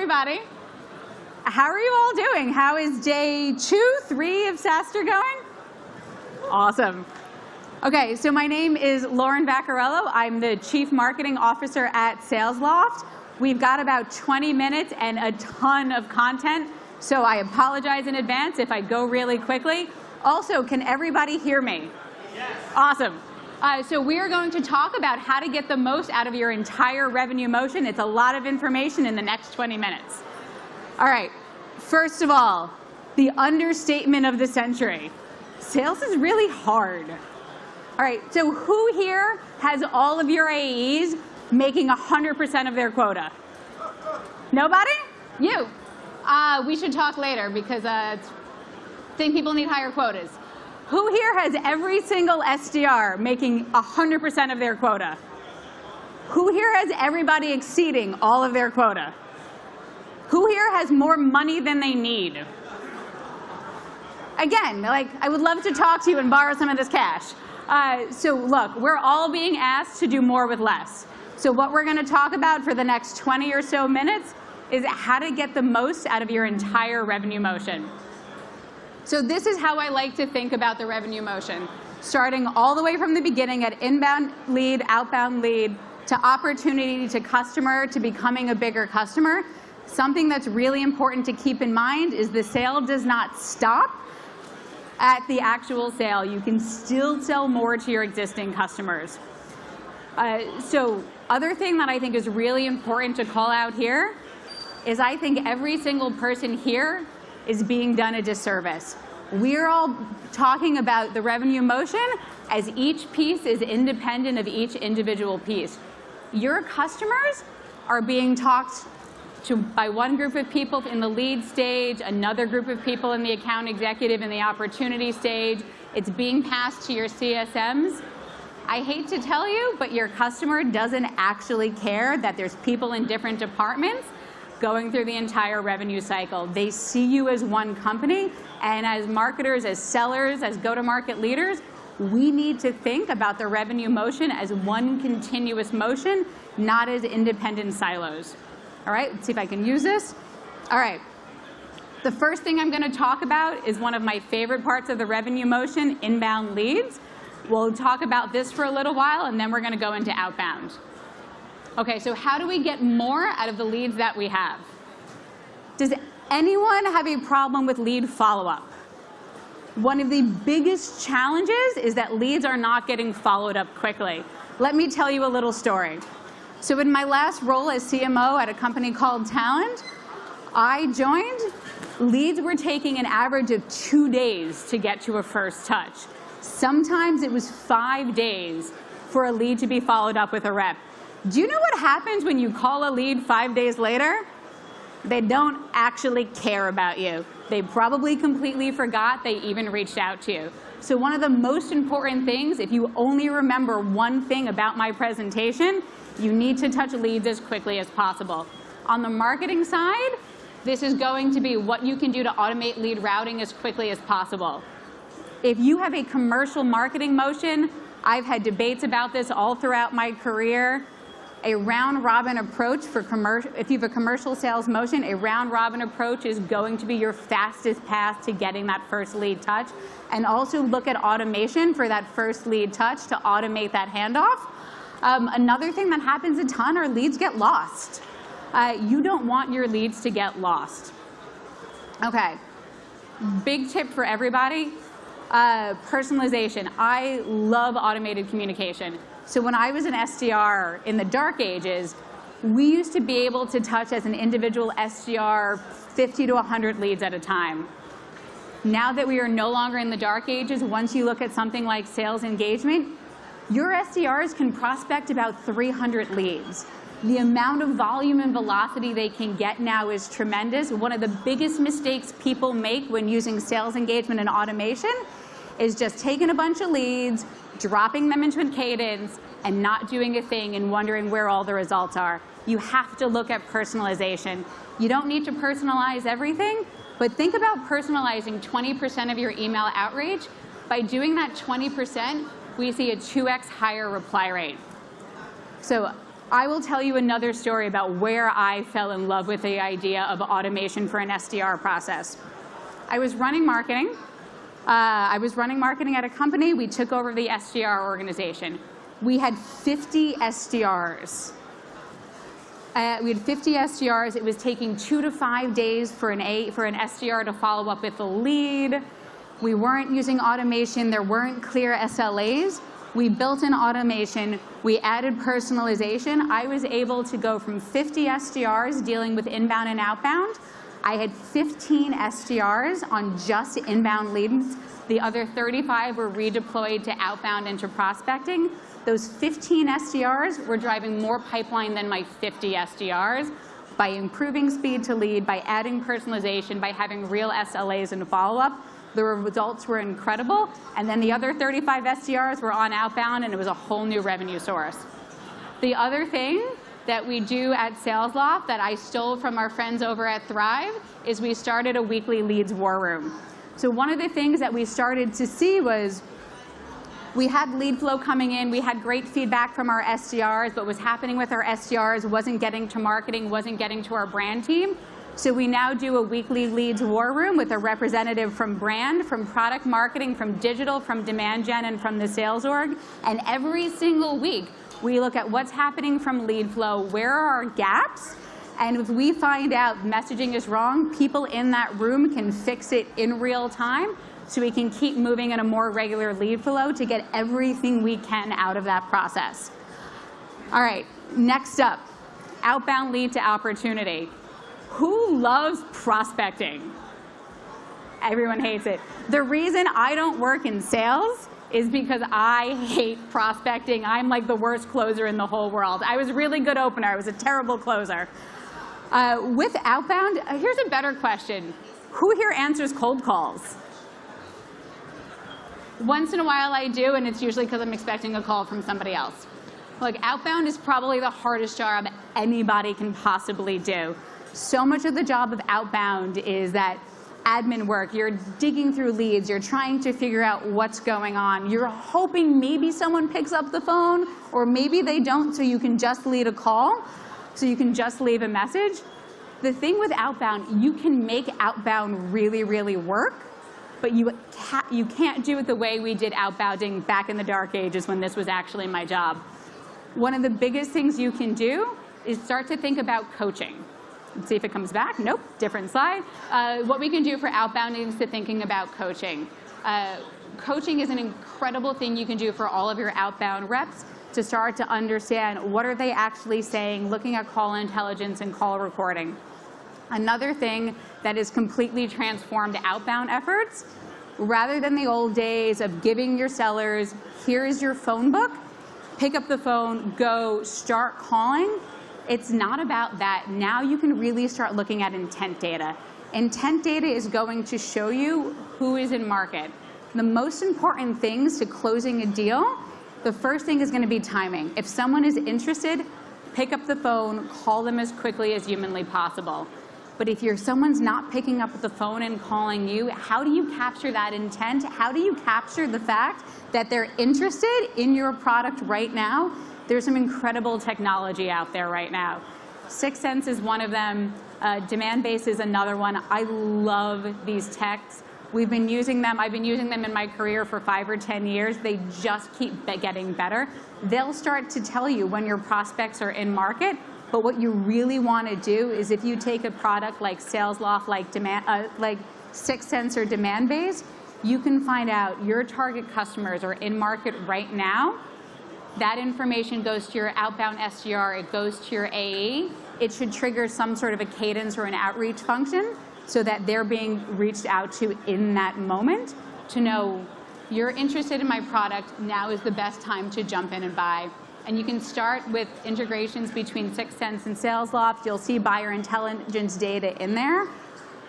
everybody. How are you all doing? How is day 2, 3 of SaaStr going? Awesome. Okay, so my name is Lauren Vaccarello. I'm the Chief Marketing Officer at Salesloft. We've got about 20 minutes and a ton of content, so I apologize in advance if I go really quickly. Also, can everybody hear me? Yes. Awesome. So we are going to talk about how to get the most out of your entire revenue motion. It's a lot of information in the next 20 minutes. All right, first of all, the understatement of the century. Sales is really hard. All right, so who here has all of your AEs making 100% of their quota? Nobody? You. We should talk later because I think people need higher quotas. Who here has every single SDR making 100% of their quota? Who here has everybody exceeding all of their quota? Who here has more money than they need? Again, like, I would love to talk to you and borrow some of this cash. So look, we're all being asked to do more with less. So what we're going to talk about for the next 20 or so minutes is how to get the most out of your entire revenue motion. So this is how I like to think about the revenue motion, starting all the way from the beginning at inbound lead, outbound lead, to opportunity to customer, to becoming a bigger customer. Something that's really important to keep in mind is the sale does not stop at the actual sale. You can still sell more to your existing customers. So other thing that I think is really important to call out here is I think every single person here is being done a disservice. We're all talking about the revenue motion as each piece is independent of each individual piece. Your customers are being talked to by one group of people in the lead stage, another group of people in the account executive in the opportunity stage. It's being passed to your CSMs. I hate to tell you, but your customer doesn't actually care that there's people in different departments going through the entire revenue cycle. They see you as one company, and as marketers, as sellers, as go-to-market leaders, we need to think about the revenue motion as one continuous motion, not as independent silos. All right, let's see if I can use this. All right, the first thing I'm going to talk about is one of my favorite parts of the revenue motion, inbound leads. We'll talk about this for a little while, and then we're going to go into outbound. Okay, so how do we get more out of the leads that we have? Does anyone have a problem with lead follow-up? One of the biggest challenges is that leads are not getting followed up quickly. Let me tell you a little story. So in my last role as CMO at a company called Talent, I joined. Leads were taking an average of 2 days to get to a first touch. Sometimes it was 5 days for a lead to be followed up with a rep. Do you know what happens when you call a lead 5 days later? They don't actually care about you. They probably completely forgot they even reached out to you. So one of the most important things, if you only remember one thing about my presentation, you need to touch leads as quickly as possible. On the marketing side, this is going to be what you can do to automate lead routing as quickly as possible. If you have a commercial marketing motion, I've had debates about this all throughout my career. A round-robin approach for commercial, if you have a commercial sales motion, a round-robin approach is going to be your fastest path to getting that first lead touch. And also look at automation for that first lead touch to automate that handoff. Another thing that happens a ton are leads get lost. You don't want your leads to get lost. Okay, big tip for everybody, personalization. I love automated communication. So when I was an SDR in the dark ages, we used to be able to touch as an individual SDR 50 to 100 leads at a time. Now that we are no longer in the dark ages, once you look at something like sales engagement, your SDRs can prospect about 300 leads. The amount of volume and velocity they can get now is tremendous. One of the biggest mistakes people make when using sales engagement and automation is just taking a bunch of leads, dropping them into a cadence, and not doing a thing and wondering where all the results are. You have to look at personalization. You don't need to personalize everything, but think about personalizing 20% of your email outreach. By doing that 20%, we see a 2x higher reply rate. So I will tell you another story about where I fell in love with the idea of automation for an SDR process. I was running marketing. At a company. We took over the SDR organization. We had 50 SDRs. It was taking 2 to 5 days for an SDR to follow up with the lead. We weren't using automation. There weren't clear SLAs. We built in automation. We added personalization. I was able to go from 50 SDRs dealing with inbound and outbound. I had 15 SDRs on just inbound leads. The other 35 were redeployed to outbound and to prospecting. Those 15 SDRs were driving more pipeline than my 50 SDRs by improving speed to lead, by adding personalization, by having real SLAs and follow-up. The results were incredible. And then the other 35 SDRs were on outbound, and it was a whole new revenue source. The other thing that we do at Salesloft that I stole from our friends over at Thrive is we started a weekly leads war room. So one of the things that we started to see was we had lead flow coming in. We had great feedback from our SDRs, but what was happening with our SDRs wasn't getting to marketing, wasn't getting to our brand team. So we now do a weekly leads war room with a representative from brand, from product marketing, from digital, from demand gen, and from the sales org. And every single week, we look at what's happening from lead flow, where are our gaps, and if we find out messaging is wrong, people in that room can fix it in real time so we can keep moving in a more regular lead flow to get everything we can out of that process. All right, next up, outbound lead to opportunity. Who loves prospecting? Everyone hates it. The reason I don't work in sales is because I hate prospecting. I'm like the worst closer in the whole world. I was a really good opener. I was a terrible closer. With outbound, here's a better question. Who here answers cold calls? Once in a while I do, and it's usually because I'm expecting a call from somebody else. Look, outbound is probably the hardest job anybody can possibly do. So much of the job of outbound is that admin work. You're digging through leads. You're trying to figure out what's going on. You're hoping maybe someone picks up the phone, or maybe they don't, so you can just lead a call, so you can just leave a message. The thing with outbound, you can make outbound really, really work, but you can't do it the way we did outbounding back in the dark ages when this was actually my job. One of the biggest things you can do is start to think about coaching. Let's see if it comes back. Nope, different slide. What we can do for outbound is to thinking about coaching. Coaching is an incredible thing you can do for all of your outbound reps to start to understand what are they actually saying, looking at call intelligence and call recording. Another thing that has completely transformed outbound efforts, rather than the old days of giving your sellers, here is your phone book, pick up the phone, go, start calling. It's not about that. Now you can really start looking at intent data. Intent data is going to show you who is in market. The most important things to closing a deal, the first thing is going to be timing. If someone is interested, pick up the phone, call them as quickly as humanly possible. But if someone's not picking up the phone and calling you, how do you capture that intent? How do you capture the fact that they're interested in your product right now? There's some incredible technology out there right now. 6th Sense is one of them. Demand-based is another one. I love these techs. We've been using them. I've been using them in my career for 5 or 10 years. They just keep getting better. They'll start to tell you when your prospects are in market. But what you really want to do is if you take a product like Salesloft, like 6th Sense or Demand-based, you can find out your target customers are in market right now. That information goes to your outbound SDR, it goes to your AE. It should trigger some sort of a cadence or an outreach function so that they're being reached out to in that moment to know you're interested in my product, now is the best time to jump in and buy. And you can start with integrations between 6th Sense and Salesloft. You'll see buyer intelligence data in there.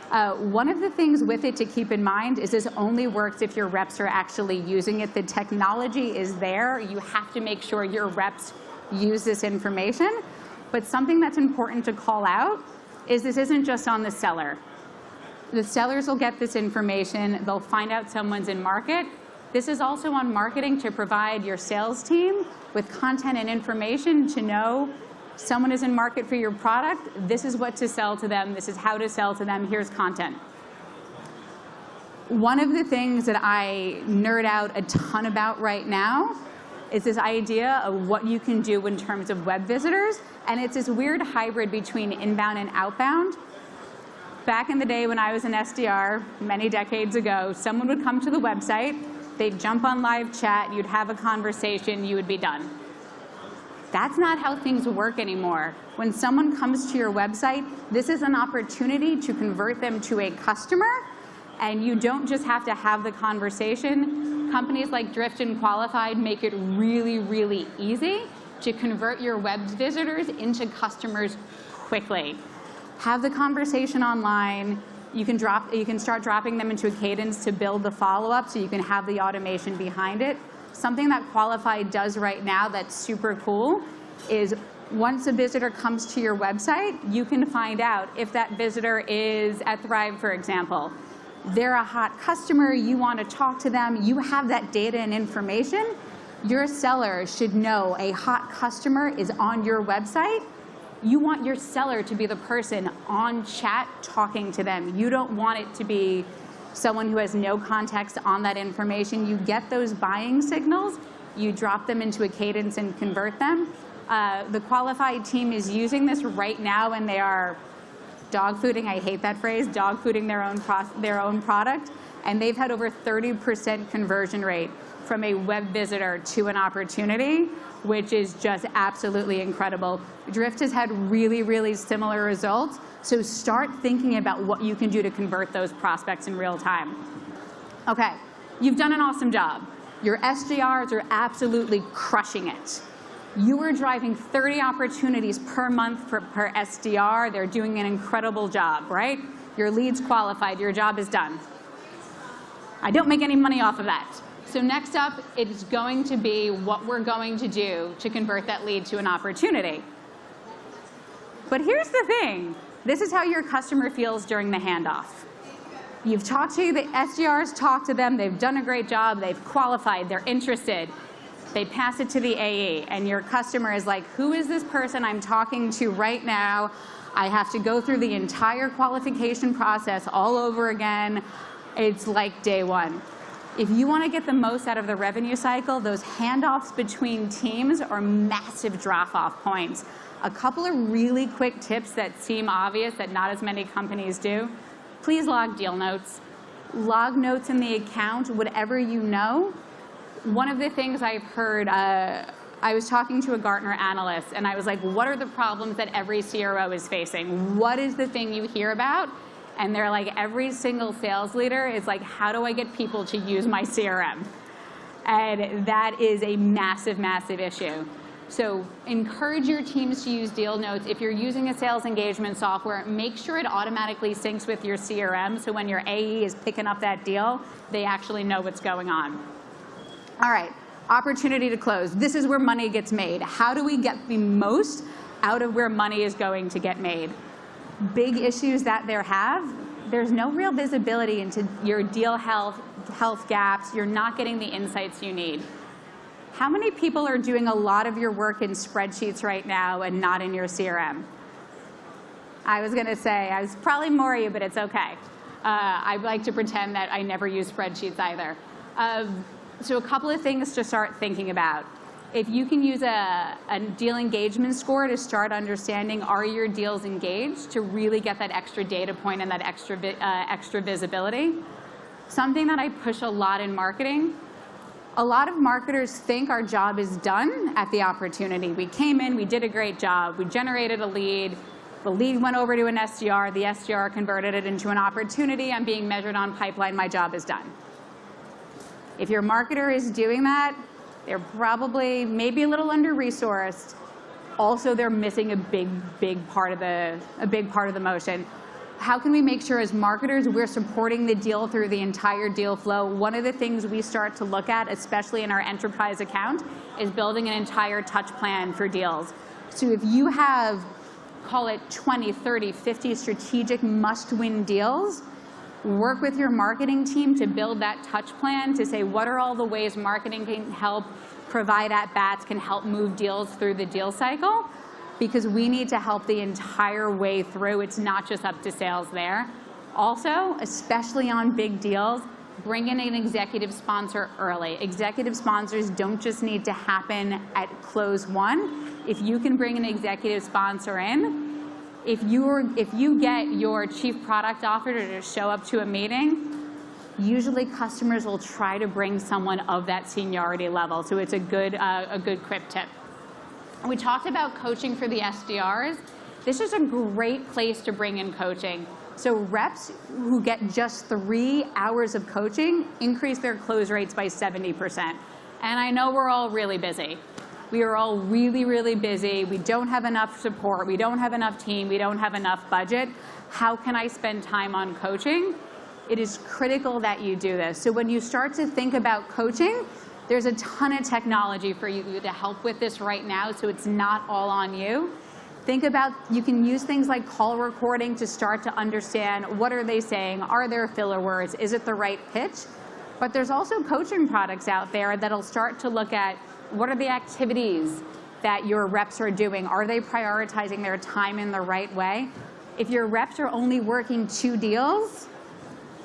One of the things with it to keep in mind is this only works if your reps are actually using it. The technology is there. You have to make sure your reps use this information. But something that's important to call out is this isn't just on the seller. The sellers will get this information. They'll find out someone's in market. This is also on marketing to provide your sales team with content and information to know someone is in market for your product. This is what to sell to them. This is how to sell to them. Here's content. One of the things that I nerd out a ton about right now is this idea of what you can do in terms of web visitors. And it's this weird hybrid between inbound and outbound. Back in the day when I was an SDR, many decades ago, someone would come to the website, they'd jump on live chat, you'd have a conversation, you would be done. That's not how things work anymore. When someone comes to your website, this is an opportunity to convert them to a customer, and you don't just have to have the conversation. Companies like Drift and Qualified make it really, really easy to convert your web visitors into customers quickly. Have the conversation online. You can start dropping them into a cadence to build the follow-up so you can have the automation behind it. Something that Qualified does right now that's super cool is once a visitor comes to your website, you can find out if that visitor is at Thrive, for example. They're a hot customer, you want to talk to them, you have that data and information. Your seller should know a hot customer is on your website. You want your seller to be the person on chat talking to them. You don't want it to be someone who has no context on that information. You get those buying signals, you drop them into a cadence and convert them. The Qualified team is using this right now, and they are dog-fooding, I hate that phrase, dog-fooding their own product, and they've had over 30% conversion rate from a web visitor to an opportunity, which is just absolutely incredible. Drift has had really, really similar results, so start thinking about what you can do to convert those prospects in real time. Okay, you've done an awesome job. Your SDRs are absolutely crushing it. You are driving 30 opportunities per month per SDR. They're doing an incredible job, right? Your lead's qualified. Your job is done. I don't make any money off of that. So next up, it's going to be what we're going to do to convert that lead to an opportunity. But here's the thing. This is how your customer feels during the handoff. You've talked to the SDRs, talked to them. They've done a great job. They've qualified. They're interested. They pass it to the AE, and your customer is like, who is this person I'm talking to right now? I have to go through the entire qualification process all over again. It's like day one. If you want to get the most out of the revenue cycle, those handoffs between teams are massive drop-off points. A couple of really quick tips that seem obvious that not as many companies do. Please log deal notes. Log notes in the account, whatever you know. One of the things I've heard, I was talking to a Gartner analyst, and I was like, what are the problems that every CRO is facing? What is the thing you hear about? And they're like, every single sales leader is like, how do I get people to use my CRM? And that is a massive, massive issue. So encourage your teams to use deal notes. If you're using a sales engagement software, make sure it automatically syncs with your CRM, so when your AE is picking up that deal, they actually know what's going on. All right, opportunity to close. This is where money gets made. How do we get the most out of where money is going to get made? Big issues that there's no real visibility into your deal health gaps. You're not getting the insights you need. How many people are doing a lot of your work in spreadsheets right now and not in your CRM? I was going to say, I was probably more of you, but it's okay. I like to pretend that I never use spreadsheets either. So a couple of things to start thinking about. If you can use a deal engagement score to start understanding, are your deals engaged, to really get that extra data point and that extra visibility. Something that I push a lot in marketing. A lot of marketers think our job is done at the opportunity. We came in, we did a great job, we generated a lead, the lead went over to an SDR, the SDR converted it into an opportunity, I'm being measured on pipeline, my job is done. If your marketer is doing that, they're probably maybe a little under-resourced. Also, they're missing a big part of the motion. How can we make sure as marketers we're supporting the deal through the entire deal flow? One of the things we start to look at, especially in our enterprise account, is building an entire touch plan for deals. So if you have, call it 20, 30, 50 strategic must-win deals, work with your marketing team to build that touch plan to say what are all the ways marketing can help provide at-bats, can help move deals through the deal cycle, because we need to help the entire way through. It's not just up to sales there. Also, especially on big deals, bring in an executive sponsor early. Executive sponsors don't just need to happen at close one. If you can bring an executive sponsor in, if you get your chief product officer to show up to a meeting, usually customers will try to bring someone of that seniority level. So it's a good quick tip. We talked about coaching for the SDRs. This is a great place to bring in coaching. So reps who get just 3 hours of coaching increase their close rates by 70%. And I know we're all really busy. We are all really, really busy. We don't have enough support. We don't have enough team. We don't have enough budget. How can I spend time on coaching? It is critical that you do this. So when you start to think about coaching, there's a ton of technology for you to help with this right now, so it's not all on you. Think about, you can use things like call recording to start to understand what are they saying, are there filler words, is it the right pitch? But there's also coaching products out there that'll start to look at what are the activities that your reps are doing, are they prioritizing their time in the right way? If your reps are only working 2 deals,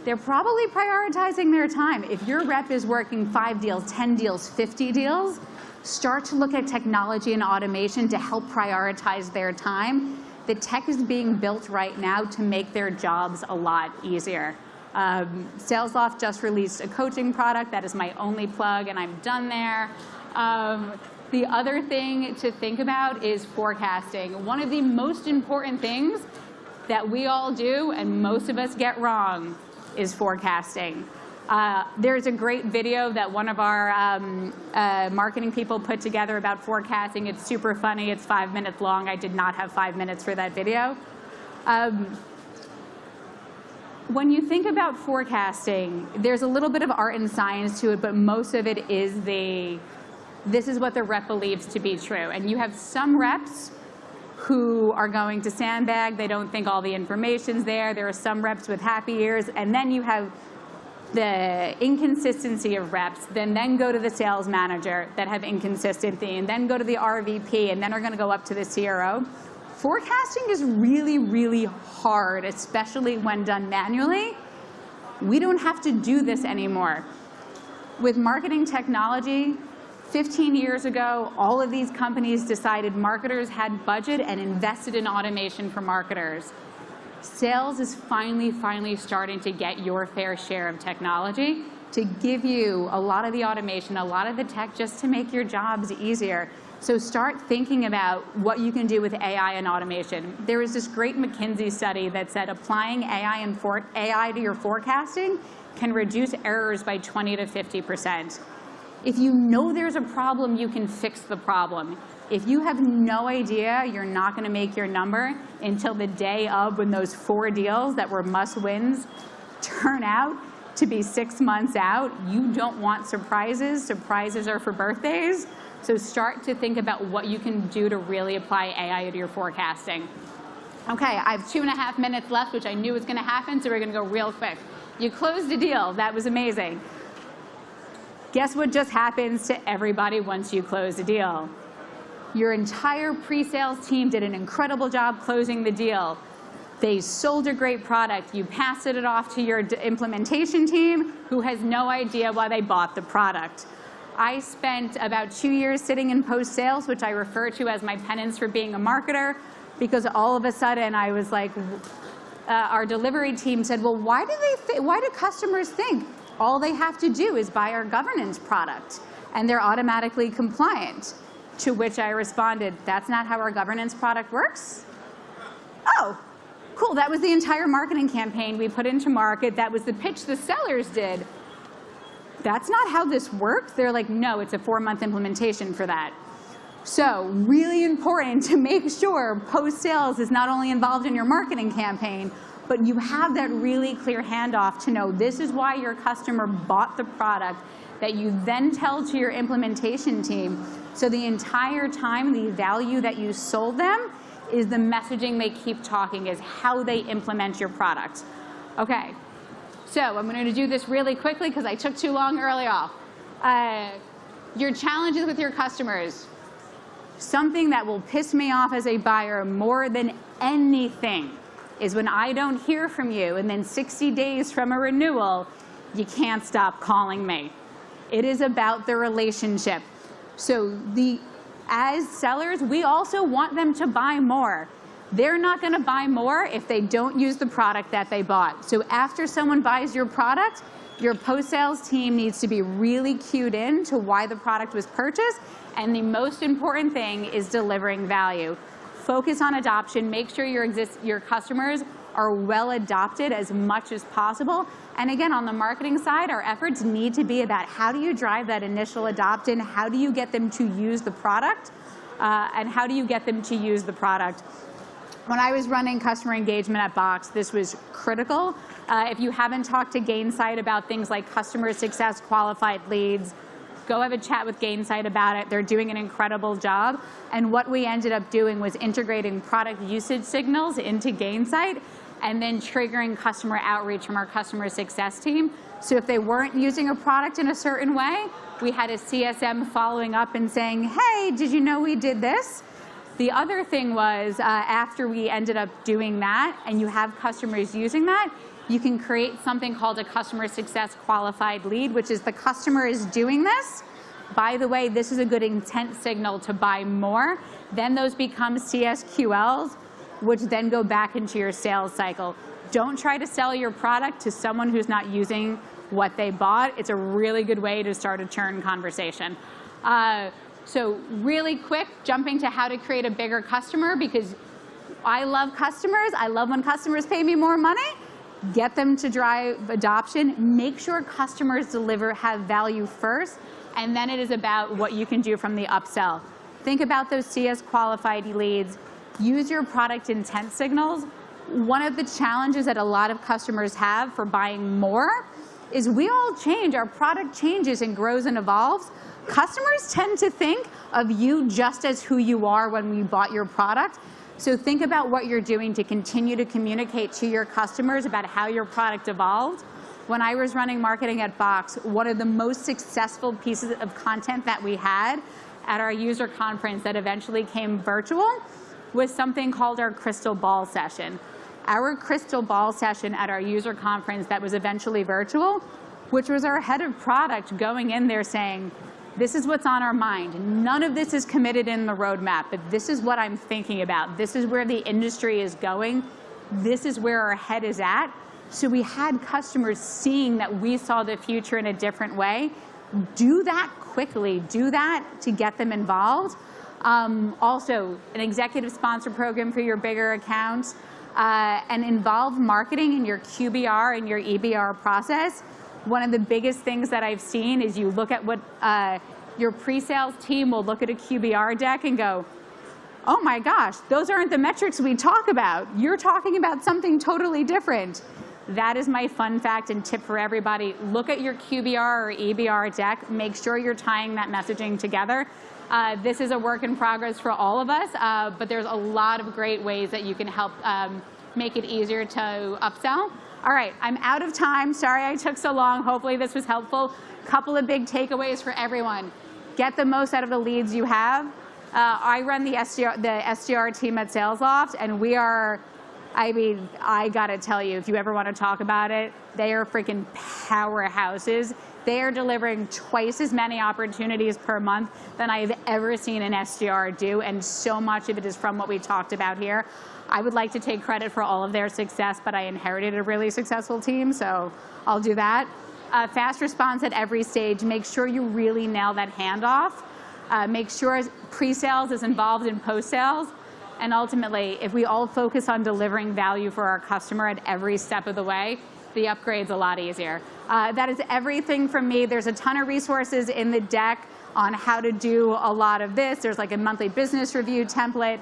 they're probably prioritizing their time. If your rep is working 5 deals, 10 deals, 50 deals, start to look at technology and automation to help prioritize their time. The tech is being built right now to make their jobs a lot easier. Salesloft just released a coaching product. That is my only plug, and I'm done there. The other thing to think about is forecasting. One of the most important things that we all do, and most of us get wrong, is forecasting. There's a great video that one of our marketing people put together about forecasting. It's super funny. It's 5 minutes long. I did not have 5 minutes for that video. When you think about forecasting, there's a little bit of art and science to it, but most of it is this is what the rep believes to be true. And you have some reps who are going to sandbag. They don't think all the information's there. There are some reps with happy ears. And then you have the inconsistency of reps, then go to the sales manager that have inconsistency, and then go to the RVP, and then are going to go up to the CRO. Forecasting is really, really hard, especially when done manually. We don't have to do this anymore. With marketing technology, 15 years ago, all of these companies decided marketers had budget and invested in automation for marketers. Sales is finally starting to get your fair share of technology to give you a lot of the automation, a lot of the tech, just to make your jobs easier. So start thinking about what you can do with AI and automation. There was this great McKinsey study that said applying AI to your forecasting can reduce errors by 20 to 50%. If you know there's a problem, you can fix the problem. If you have no idea, you're not going to make your number until the day of, when those 4 deals that were must-wins turn out to be 6 months out. You don't want surprises. Surprises are for birthdays. So start to think about what you can do to really apply AI to your forecasting. Okay, I have 2.5 minutes left, which I knew was going to happen, so we're going to go real quick. You closed a deal. That was amazing. Guess what just happens to everybody once you close a deal? Your entire pre-sales team did an incredible job closing the deal. They sold a great product. You passed it off to your implementation team, who has no idea why they bought the product. I spent about 2 years sitting in post-sales, which I refer to as my penance for being a marketer, because all of a sudden I was like, our delivery team said, well, why do customers think all they have to do is buy our governance product and they're automatically compliant? To which I responded, that's not how our governance product works? Oh, cool, that was the entire marketing campaign we put into market. That was the pitch the sellers did. That's not how this works? They're like, no, it's a 4-month implementation for that. So really important to make sure post-sales is not only involved in your marketing campaign, but you have that really clear handoff to know this is why your customer bought the product, that you then tell to your implementation team. So the entire time, the value that you sold them is the messaging they keep talking, is how they implement your product. Okay, so I'm going to do this really quickly because I took too long early off. Your challenges with your customers. Something that will piss me off as a buyer more than anything is when I don't hear from you, and then 60 days from a renewal, you can't stop calling me. It is about the relationship. So as sellers, we also want them to buy more. They're not going to buy more if they don't use the product that they bought. So after someone buys your product, your post-sales team needs to be really cued in to why the product was purchased, and the most important thing is delivering value. Focus on adoption. Make sure your customers are well adopted as much as possible. And again, on the marketing side, our efforts need to be about how do you drive that initial adoption, how do you get them to use the product, and how do you get them to use the product. When I was running customer engagement at Box, this was critical. If you haven't talked to Gainsight about things like customer success qualified leads, go have a chat with Gainsight about it. They're doing an incredible job. And what we ended up doing was integrating product usage signals into Gainsight and then triggering customer outreach from our customer success team. So if they weren't using a product in a certain way, we had a CSM following up and saying, hey, did you know we did this? The other thing was after we ended up doing that and you have customers using that, you can create something called a customer success qualified lead, which is the customer is doing this. By the way, this is a good intent signal to buy more. Then those become CSQLs, which then go back into your sales cycle. Don't try to sell your product to someone who's not using what they bought. It's a really good way to start a churn conversation. So really quick, jumping to how to create a bigger customer, because I love customers. I love when customers pay me more money. Get them to drive adoption. Make sure customers have value first, and then it is about what you can do from the upsell. Think about those CS qualified leads. Use your product intent signals. One of the challenges that a lot of customers have for buying more is we all change. Our product changes and grows and evolves. Customers tend to think of you just as who you are when you bought your product. So think about what you're doing to continue to communicate to your customers about how your product evolved. When I was running marketing at Box, one of the most successful pieces of content that we had at our user conference that eventually came virtual was something called our Crystal Ball session. Our Crystal Ball session at our user conference that was eventually virtual, which was our head of product going in there saying, this is what's on our mind. None of this is committed in the roadmap, but this is what I'm thinking about. This is where the industry is going. This is where our head is at. So we had customers seeing that we saw the future in a different way. Do that quickly. Do that to get them involved. Also, an executive sponsor program for your bigger accounts, and involve marketing in your QBR and your EBR process. One of the biggest things that I've seen is you look at what your pre-sales team will look at a QBR deck and go, oh my gosh, those aren't the metrics we talk about. You're talking about something totally different. That is my fun fact and tip for everybody. Look at your QBR or EBR deck. Make sure you're tying that messaging together. This is a work in progress for all of us, but there's a lot of great ways that you can help make it easier to upsell. All right, I'm out of time. Sorry I took so long. Hopefully this was helpful. Couple of big takeaways for everyone. Get the most out of the leads you have. I run the SDR team at Salesloft, and we are, I mean, I gotta tell you, if you ever want to talk about it, they are freaking powerhouses. They are delivering twice as many opportunities per month than I've ever seen an SDR do, and so much of it is from what we talked about here. I would like to take credit for all of their success, but I inherited a really successful team, so I'll do that. Fast response at every stage. Make sure you really nail that handoff. Make sure pre-sales is involved in post-sales. And ultimately, if we all focus on delivering value for our customer at every step of the way, the upgrade's a lot easier. That is everything from me. There's a ton of resources in the deck on how to do a lot of this. There's like a monthly business review template.